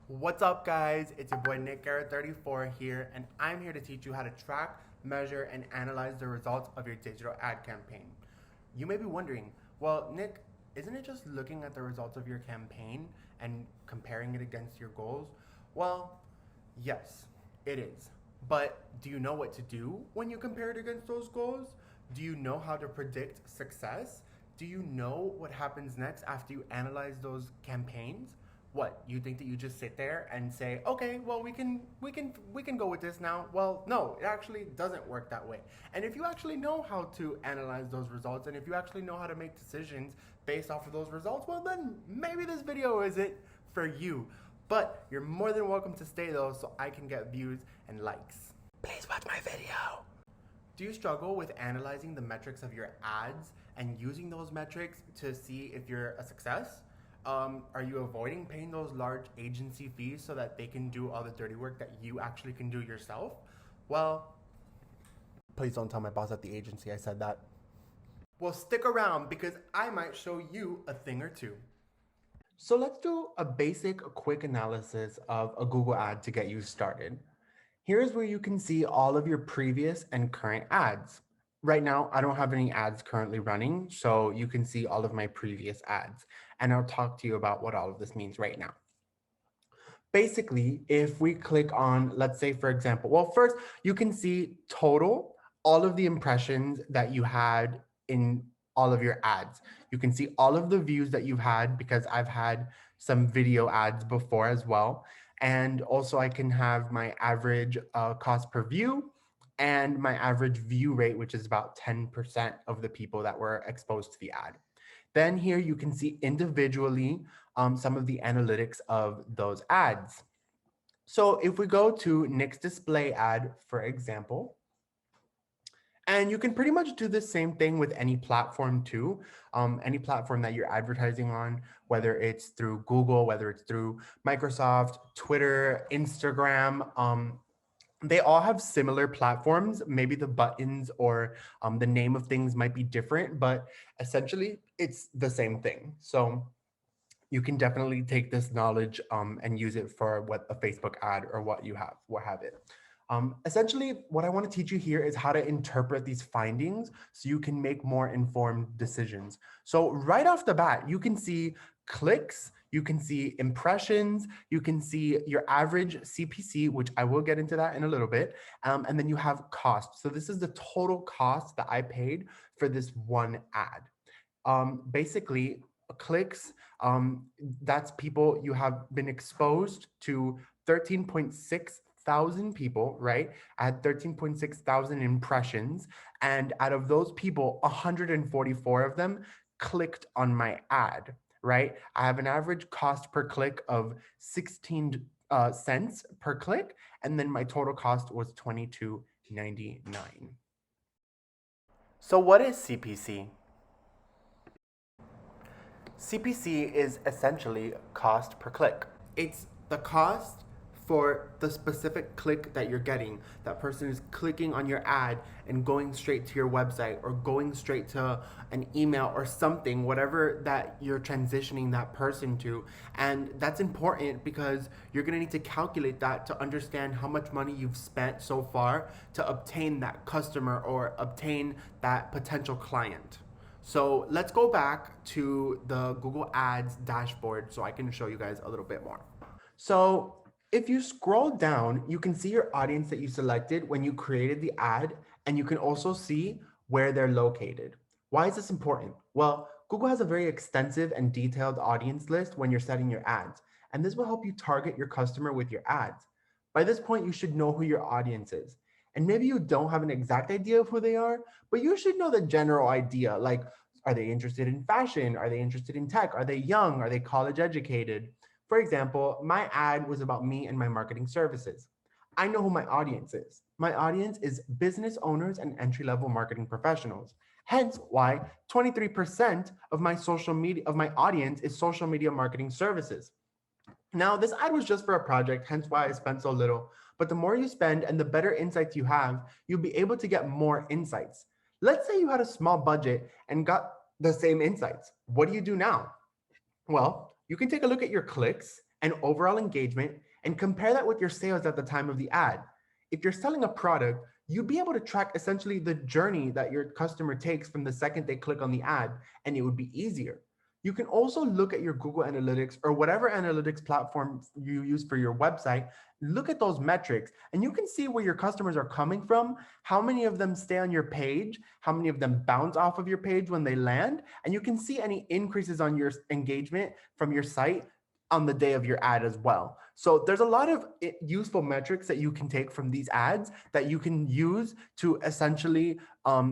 What's up, guys? It's your boy Nick Garrett 34 here, and I'm here to teach you how to track, measure, and analyze the results of your digital ad campaign. You may be wondering, well, Nick, isn't it just looking at the results of your campaign and comparing it against your goals? Well, yes, it is. But do you know what to do when you compare it against those goals? Do you know how to predict success? Do you know what happens next after you analyze those campaigns? What, you think that you just sit there and say, okay, well, we can go with this now? Well, no, it actually doesn't work that way. And if you actually know how to analyze those results, and if you actually know how to make decisions based off of those results, well, then maybe this video is it for you. But you're more than welcome to stay though, so I can get views and likes. Please watch my video. Do you struggle with analyzing the metrics of your ads and using those metrics to see if you're a success? Are you avoiding paying those large agency fees so that they can do all the dirty work that you actually can do yourself? Well, please don't tell my boss at the agency I said that. Well, stick around because I might show you a thing or two. So let's do a basic quick analysis of a Google ad to get you started. Here's where you can see all of your previous and current ads. Right now, I don't have any ads currently running, so you can see all of my previous ads. And I'll talk to you about what all of this means right now. Basically, if we click on, let's say, for example, well, first you can see total, all of the impressions that you had in all of your ads. You can see all of the views that you've had because I've had some video ads before as well. And also I can have my average cost per view and my average view rate, which is about 10% of the people that were exposed to the ad. Then here you can see individually some of the analytics of those ads. So if we go to Nick's display ad, for example, and you can pretty much do the same thing with any platform too, any platform that you're advertising on, whether it's through Google, whether it's through Microsoft, Twitter, Instagram, they all have similar platforms. Maybe the buttons or the name of things might be different, but essentially it's the same thing. So you can definitely take this knowledge and use it for what a Facebook ad or what have it. Essentially, what I want to teach you here is how to interpret these findings so you can make more informed decisions. So right off the bat, you can see clicks, you can see impressions, you can see your average CPC, which I will get into that in a little bit, and then you have cost. So this is the total cost that I paid for this one ad. Basically, clicks, that's people you have been exposed to 13.6 thousand people, right? I had 13.6 thousand impressions. And out of those people, 144 of them clicked on my ad, right? I have an average cost per click of 16 cents per click. And then my total cost was $22.99. So what is CPC? CPC is essentially cost per click. It's the cost for the specific click that you're getting. That person is clicking on your ad and going straight to your website or going straight to an email or something, whatever that you're transitioning that person to. And that's important because you're gonna need to calculate that to understand how much money you've spent so far to obtain that customer or obtain that potential client. So let's go back to the Google Ads dashboard so I can show you guys a little bit more. So if you scroll down, you can see your audience that you selected when you created the ad, and you can also see where they're located. Why is this important? Well, Google has a very extensive and detailed audience list when you're setting your ads, and this will help you target your customer with your ads. By this point, you should know who your audience is. And maybe you don't have an exact idea of who they are, but you should know the general idea, like, are they interested in fashion? Are they interested in tech? Are they young? Are they college educated? For example, my ad was about me and my marketing services. I know who my audience is. My audience is business owners and entry-level marketing professionals. Hence why 23% of my audience is social media marketing services. Now, this ad was just for a project, hence why I spent so little. But the more you spend and the better insights you have, you'll be able to get more insights. Let's say you had a small budget and got the same insights. What do you do now? Well, you can take a look at your clicks and overall engagement, and compare that with your sales at the time of the ad. If you're selling a product, you'd be able to track essentially the journey that your customer takes from the second they click on the ad, and it would be easier. You can also look at your Google Analytics or whatever analytics platform you use for your website. Look at those metrics and you can see where your customers are coming from, how many of them stay on your page, how many of them bounce off of your page when they land, and you can see any increases on your engagement from your site on the day of your ad as well. So there's a lot of useful metrics that you can take from these ads that you can use to essentially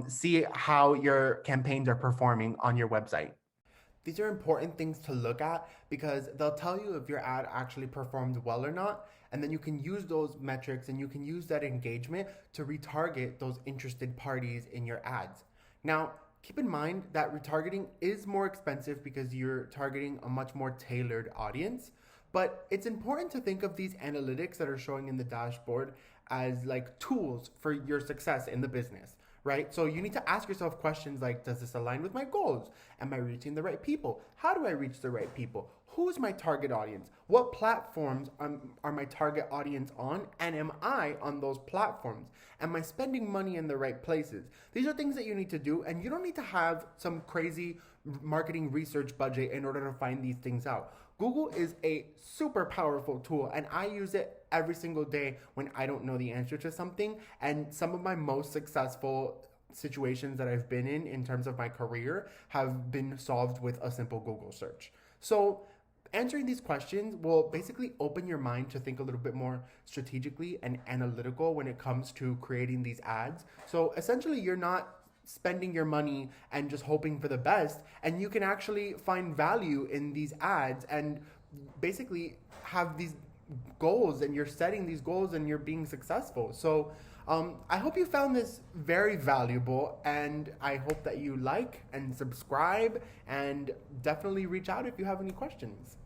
see how your campaigns are performing on your website. These are important things to look at because they'll tell you if your ad actually performed well or not. And then you can use those metrics and you can use that engagement to retarget those interested parties in your ads. Now, keep in mind that retargeting is more expensive because you're targeting a much more tailored audience. But it's important to think of these analytics that are showing in the dashboard as like tools for your success in the business, right? So you need to ask yourself questions like, does this align with my goals? Am I reaching the right people? How do I reach the right people? Who's my target audience? What platforms are my target audience on? And am I on those platforms? Am I spending money in the right places? These are things that you need to do, and you don't need to have some crazy marketing research budget in order to find these things out. Google is a super powerful tool, and I use it every single day when I don't know the answer to something. And some of my most successful situations that I've been in terms of my career have been solved with a simple Google search. So answering these questions will basically open your mind to think a little bit more strategically and analytical when it comes to creating these ads. So essentially, you're not spending your money and just hoping for the best, and you can actually find value in these ads and basically have these goals, and you're setting these goals and you're being successful. So I hope you found this very valuable, and I hope that you like and subscribe, and definitely reach out if you have any questions.